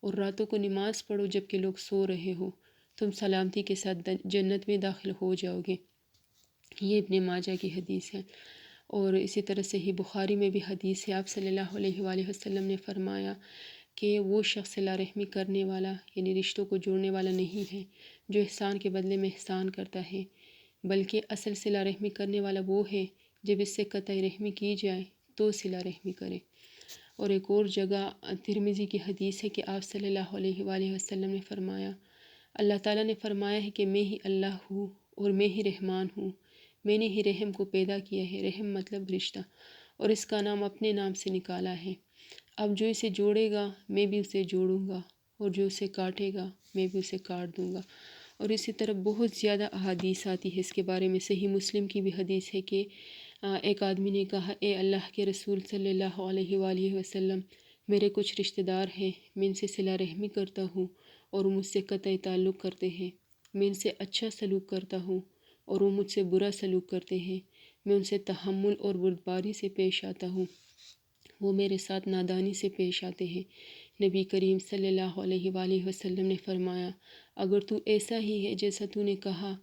اور راتوں کو نماز پڑھو جب کہ لوگ سو رہے ہو، تم سلامتی کے ساتھ جنت میں داخل ہو جاؤ گے۔ یہ ابن ماجہ کی حدیث ہے، اور اسی طرح سے ہی بخاری میں بھی حدیث ہے، آپ صلی اللہ علیہ وآلہ وسلم نے فرمایا کہ وہ شخص صلہ رحمی کرنے والا یعنی رشتوں کو جوڑنے والا نہیں ہے جو احسان کے بدلے میں احسان کرتا ہے، بلکہ اصل صلہ رحمی کرنے والا وہ ہے جب اس سے قطع رحمی کی جائے تو صلہ رحمی کرے۔ اور ایک اور جگہ ترمذی کی حدیث ہے کہ آپ صلی اللہ علیہ وآلہ وسلم نے فرمایا اللہ تعالیٰ نے فرمایا ہے کہ میں ہی اللہ ہوں اور میں ہی رحمان ہوں، میں نے ہی رحم کو پیدا کیا ہے، رحم مطلب رشتہ، اور اس کا نام اپنے نام سے نکالا ہے، اب جو اسے جوڑے گا میں بھی اسے جوڑوں گا اور جو اسے کاٹے گا میں بھی اسے کاٹ دوں گا۔ اور اسی طرح بہت زیادہ احادیث آتی ہے اس کے بارے میں، صحیح مسلم کی بھی حدیث ہے کہ ایک آدمی نے کہا اے اللہ کے رسول صلی اللہ علیہ وآلہ وسلم، میرے کچھ رشتہ دار ہیں، میں ان سے صلہ رحمی کرتا ہوں اور وہ مجھ سے قطع تعلق کرتے ہیں، میں ان سے اچھا سلوک کرتا ہوں اور وہ مجھ سے برا سلوک کرتے ہیں، میں ان سے تحمل اور بردباری سے پیش آتا ہوں، وہ میرے ساتھ نادانی سے پیش آتے ہیں۔ نبی کریم صلی اللہ علیہ وآلہ وسلم نے فرمایا اگر تو ایسا ہی ہے جیسا تو نے کہا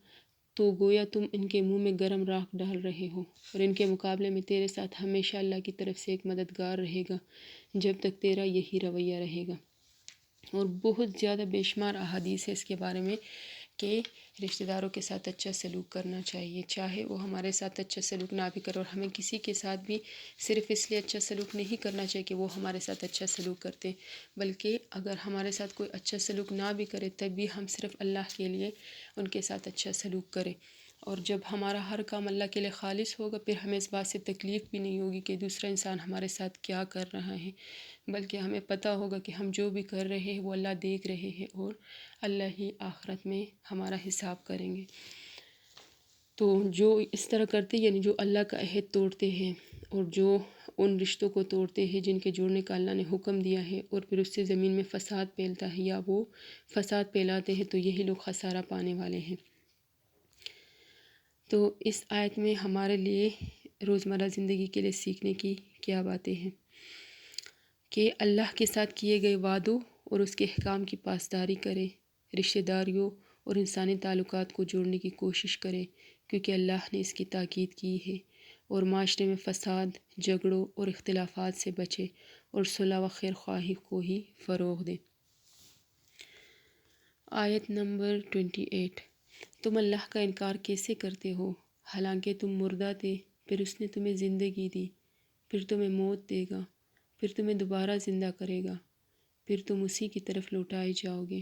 تو گویا تم ان کے منہ میں گرم راکھ ڈال رہے ہو، اور ان کے مقابلے میں تیرے ساتھ ہمیشہ اللہ کی طرف سے ایک مددگار رہے گا جب تک تیرا یہی رویہ رہے گا۔ اور بہت زیادہ بے شمار احادیث ہے اس کے بارے میں کہ رشتہ داروں کے ساتھ اچھا سلوک کرنا چاہیے، چاہے وہ ہمارے ساتھ اچھا سلوک نہ بھی کرے، اور ہمیں کسی کے ساتھ بھی صرف اس لیے اچھا سلوک نہیں کرنا چاہیے کہ وہ ہمارے ساتھ اچھا سلوک کرتے، بلکہ اگر ہمارے ساتھ کوئی اچھا سلوک نہ بھی کرے تب بھی ہم صرف اللہ کے لیے ان کے ساتھ اچھا سلوک کریں، اور جب ہمارا ہر کام اللہ کے لیے خالص ہوگا پھر ہمیں اس بات سے تکلیف بھی نہیں ہوگی کہ دوسرا انسان ہمارے ساتھ کیا کر رہا ہے، بلکہ ہمیں پتہ ہوگا کہ ہم جو بھی کر رہے ہیں وہ اللہ دیکھ رہے ہیں اور اللہ ہی آخرت میں ہمارا حساب کریں گے۔ تو جو اس طرح کرتے یعنی جو اللہ کا عہد توڑتے ہیں اور جو ان رشتوں کو توڑتے ہیں جن کے جوڑنے کا اللہ نے حکم دیا ہے اور پھر اس سے زمین میں فساد پھیلتا ہے یا وہ فساد پھیلاتے ہیں، تو یہی لوگ خسارہ پانے والے ہیں۔ تو اس آیت میں ہمارے لیے روزمرہ زندگی کے لیے سیکھنے کی کیا باتیں ہیں کہ اللہ کے ساتھ کیے گئے وعدوں اور اس کے احکام کی پاسداری کرے، رشتہ داریوں اور انسانی تعلقات کو جوڑنے کی کوشش کرے کیونکہ اللہ نے اس کی تاکید کی ہے، اور معاشرے میں فساد، جھگڑوں اور اختلافات سے بچے اور صلح و خیر خواہی کو ہی فروغ دے۔ آیت نمبر 28، تم اللہ کا انکار کیسے کرتے ہو حالانکہ تم مردہ تھے، پھر اس نے تمہیں زندگی دی، پھر تمہیں موت دے گا، پھر تمہیں دوبارہ زندہ کرے گا، پھر تم اسی کی طرف لوٹائے جاؤ گے۔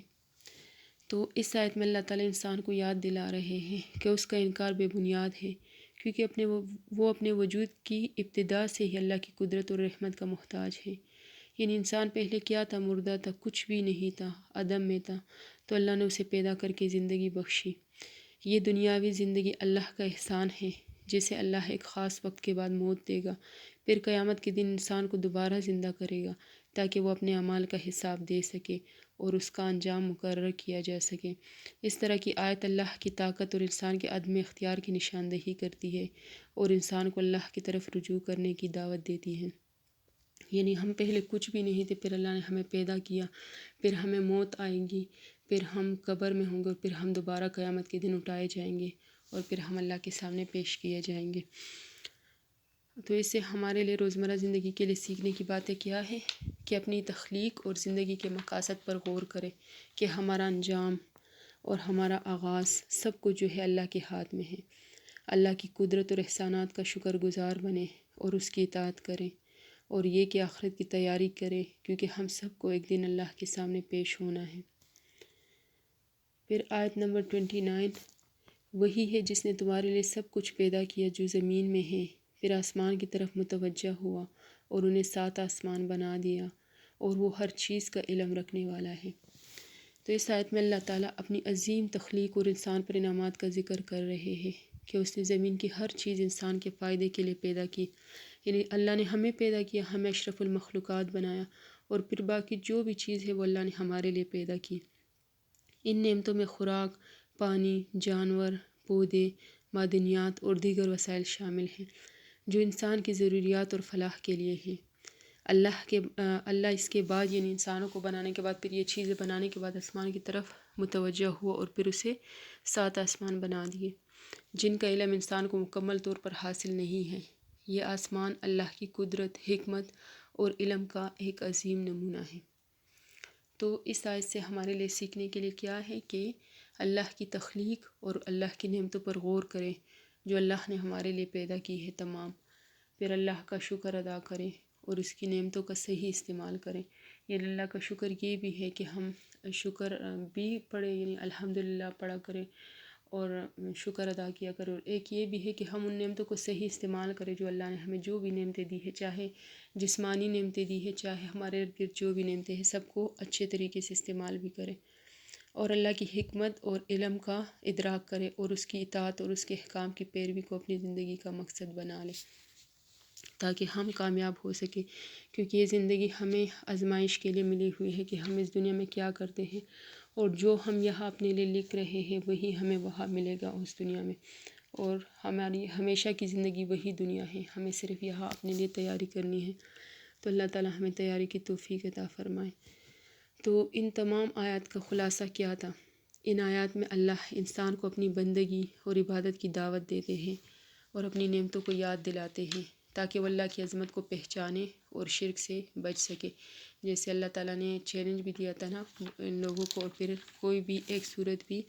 تو اس آیت میں اللہ تعالیٰ انسان کو یاد دلا رہے ہیں کہ اس کا انکار بے بنیاد ہے، کیونکہ وہ اپنے وجود کی ابتدا سے ہی اللہ کی قدرت اور رحمت کا محتاج ہے۔ یعنی انسان پہلے کیا تھا؟ مردہ تھا، کچھ بھی نہیں تھا، عدم میں تھا، تو اللہ نے اسے پیدا کر کے زندگی بخشی۔ یہ دنیاوی زندگی اللہ کا احسان ہے، جسے اللہ ایک خاص وقت کے بعد موت دے گا، پھر قیامت کے دن انسان کو دوبارہ زندہ کرے گا تاکہ وہ اپنے اعمال کا حساب دے سکے اور اس کا انجام مقرر کیا جا سکے۔ اس طرح کی آیت اللہ کی طاقت اور انسان کے عدم اختیار کی نشاندہی کرتی ہے اور انسان کو اللہ کی طرف رجوع کرنے کی دعوت دیتی ہے۔ یعنی ہم پہلے کچھ بھی نہیں تھے، پھر اللہ نے ہمیں پیدا کیا، پھر ہمیں موت آئے گی، پھر ہم قبر میں ہوں گے اور پھر ہم دوبارہ قیامت کے دن اٹھائے جائیں گے اور پھر ہم اللہ کے سامنے پیش کیے جائیں گے۔ تو اس سے ہمارے لیے روزمرہ زندگی کے لیے سیکھنے کی باتیں کیا ہے کہ اپنی تخلیق اور زندگی کے مقاصد پر غور کریں کہ ہمارا انجام اور ہمارا آغاز سب کچھ جو ہے اللہ کے ہاتھ میں ہے۔ اللہ کی قدرت اور احسانات کا شکر گزار بنیں اور اس کی اطاعت کریں، اور یہ کہ آخرت کی تیاری کریں، کیونکہ ہم سب کو ایک دن اللہ کے سامنے پیش ہونا ہے۔ پھر آیت نمبر 29، وہی ہے جس نے تمہارے لیے سب کچھ پیدا کیا جو زمین میں ہے، پھر آسمان کی طرف متوجہ ہوا اور انہیں 7 آسمان بنا دیا، اور وہ ہر چیز کا علم رکھنے والا ہے۔ تو اس آیت میں اللہ تعالیٰ اپنی عظیم تخلیق اور انسان پر انعامات کا ذکر کر رہے ہیں کہ اس نے زمین کی ہر چیز انسان کے فائدے کے لیے پیدا کی۔ یعنی اللہ نے ہمیں پیدا کیا، ہمیں اشرف المخلوقات بنایا، اور پھر باقی جو بھی چیز ہے وہ اللہ نے ہمارے لیے پیدا کی۔ ان نعمتوں میں خوراک، پانی، جانور، پودے، معدنیات اور دیگر وسائل شامل ہیں جو انسان کی ضروریات اور فلاح کے لیے ہیں۔ اللہ اس کے بعد یعنی انسانوں کو بنانے کے بعد، پھر یہ چیزیں بنانے کے بعد آسمان کی طرف متوجہ ہوا اور پھر اسے 7 آسمان بنا دیے جن کا علم انسان کو مکمل طور پر حاصل نہیں ہے۔ یہ آسمان اللہ کی قدرت، حکمت اور علم کا ایک عظیم نمونہ ہے۔ تو اس آیت سے ہمارے لیے سیکھنے کے لیے کیا ہے کہ اللہ کی تخلیق اور اللہ کی نعمتوں پر غور کریں جو اللہ نے ہمارے لیے پیدا کی ہے تمام، پھر اللہ کا شکر ادا کریں اور اس کی نعمتوں کا صحیح استعمال کریں۔ یعنی اللہ کا شکر یہ بھی ہے کہ ہم شکر بھی پڑھیں، یعنی الحمدللہ پڑھا کریں اور شکر ادا کیا کریں، اور ایک یہ بھی ہے کہ ہم ان نعمتوں کو صحیح استعمال کریں جو اللہ نے ہمیں جو بھی نعمتیں دی ہے، چاہے جسمانی نعمتیں دی ہے، چاہے ہمارے ارد گرد جو بھی نعمتیں ہیں، سب کو اچھے طریقے سے استعمال بھی کریں اور اللہ کی حکمت اور علم کا ادراک کریں اور اس کی اطاعت اور اس کے احکام کی پیروی کو اپنی زندگی کا مقصد بنا لیں تاکہ ہم کامیاب ہو سکیں، کیونکہ یہ زندگی ہمیں آزمائش کے لیے ملی ہوئی ہے کہ ہم اس دنیا میں کیا کرتے ہیں، اور جو ہم یہاں اپنے لیے لکھ رہے ہیں وہی ہمیں وہاں ملے گا اس دنیا میں، اور ہماری ہمیشہ کی زندگی وہی دنیا ہے، ہمیں صرف یہاں اپنے لیے تیاری کرنی ہے۔ تو اللہ تعالیٰ ہمیں تیاری کی توفیق عطا فرمائے۔ تو ان تمام آیات کا خلاصہ کیا تھا؟ ان آیات میں اللہ انسان کو اپنی بندگی اور عبادت کی دعوت دیتے ہیں اور اپنی نعمتوں کو یاد دلاتے ہیں تاکہ وہ اللہ کی عظمت کو پہچانے اور شرک سے بچ سکے۔ جیسے اللہ تعالیٰ نے چیلنج بھی دیا تھا نا ان لوگوں کو، اور پھر کوئی بھی ایک صورت بھی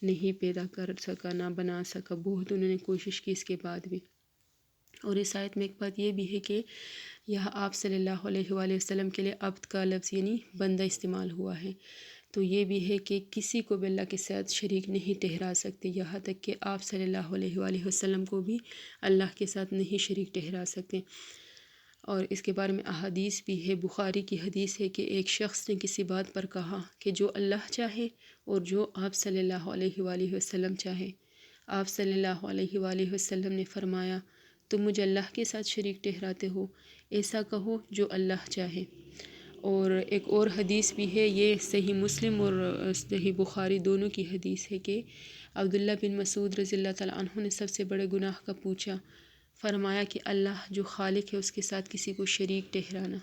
نہیں پیدا کر سکا، نہ بنا سکا، بہت انہوں نے کوشش کی اس کے بعد بھی۔ اور اس آیت میں ایک بات یہ بھی ہے کہ یہاں آپ صلی اللہ علیہ وآلہ وسلم کے لیے عبد کا لفظ یعنی بندہ استعمال ہوا ہے، تو یہ بھی ہے کہ کسی کو بھی اللہ کے ساتھ شریک نہیں ٹھہرا سکتے، یہاں تک کہ آپ صلی اللہ علیہ وآلہ وسلم کو بھی اللہ کے ساتھ نہیں شریک ٹھہرا سکتے۔ اور اس کے بارے میں احادیث بھی ہے، بخاری کی حدیث ہے کہ ایک شخص نے کسی بات پر کہا کہ جو اللہ چاہے اور جو آپ صلی اللہ علیہ وآلہ وسلم چاہے۔ آپ صلی اللہ علیہ وآلہ وسلم نے فرمایا تم مجھے اللہ کے ساتھ شریک ٹھہراتے ہو، ایسا کہو جو اللہ چاہے۔ اور ایک اور حدیث بھی ہے، یہ صحیح مسلم اور صحیح بخاری دونوں کی حدیث ہے کہ عبداللہ بن مسعود رضی اللہ تعالیٰ عنہ نے سب سے بڑے گناہ کا پوچھا، فرمایا کہ اللہ جو خالق ہے اس کے ساتھ کسی کو شریک ٹھہرانا۔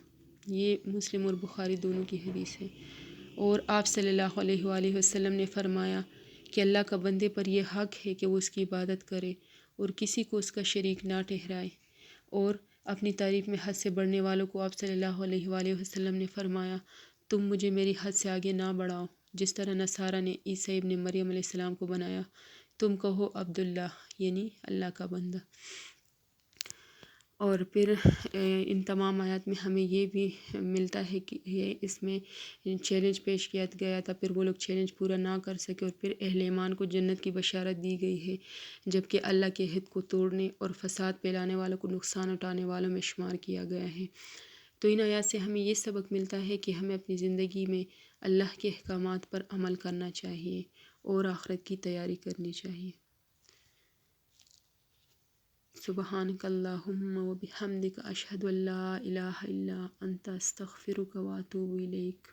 یہ مسلم اور بخاری دونوں کی حدیث ہے۔ اور آپ صلی اللہ علیہ وآلہ وسلم نے فرمایا کہ اللہ کا بندے پر یہ حق ہے کہ وہ اس کی عبادت کرے اور کسی کو اس کا شریک نہ ٹھہرائے۔ اور اپنی تعریف میں حد سے بڑھنے والوں کو آپ صلی اللہ علیہ وآلہ وسلم نے فرمایا تم مجھے میری حد سے آگے نہ بڑھاؤ، جس طرح نصارہ نے عیسیٰ ابن مریم علیہ السلام کو بنایا تم کہو عبداللہ یعنی اللہ کا بندہ۔ اور پھر ان تمام آیات میں ہمیں یہ بھی ملتا ہے کہ اس میں چیلنج پیش کیا گیا تھا، پھر وہ لوگ چیلنج پورا نہ کر سکے، اور پھر اہل ایمان کو جنت کی بشارت دی گئی ہے، جبکہ اللہ کے عہد کو توڑنے اور فساد پھیلانے والوں کو نقصان اٹھانے والوں میں شمار کیا گیا ہے۔ تو ان آیات سے ہمیں یہ سبق ملتا ہے کہ ہمیں اپنی زندگی میں اللہ کے احکامات پر عمل کرنا چاہیے اور آخرت کی تیاری کرنی چاہیے۔ سبحانک اللہم و بحمدک اشہد ان لا الہ الا انت استغفرک و اتوب الیک۔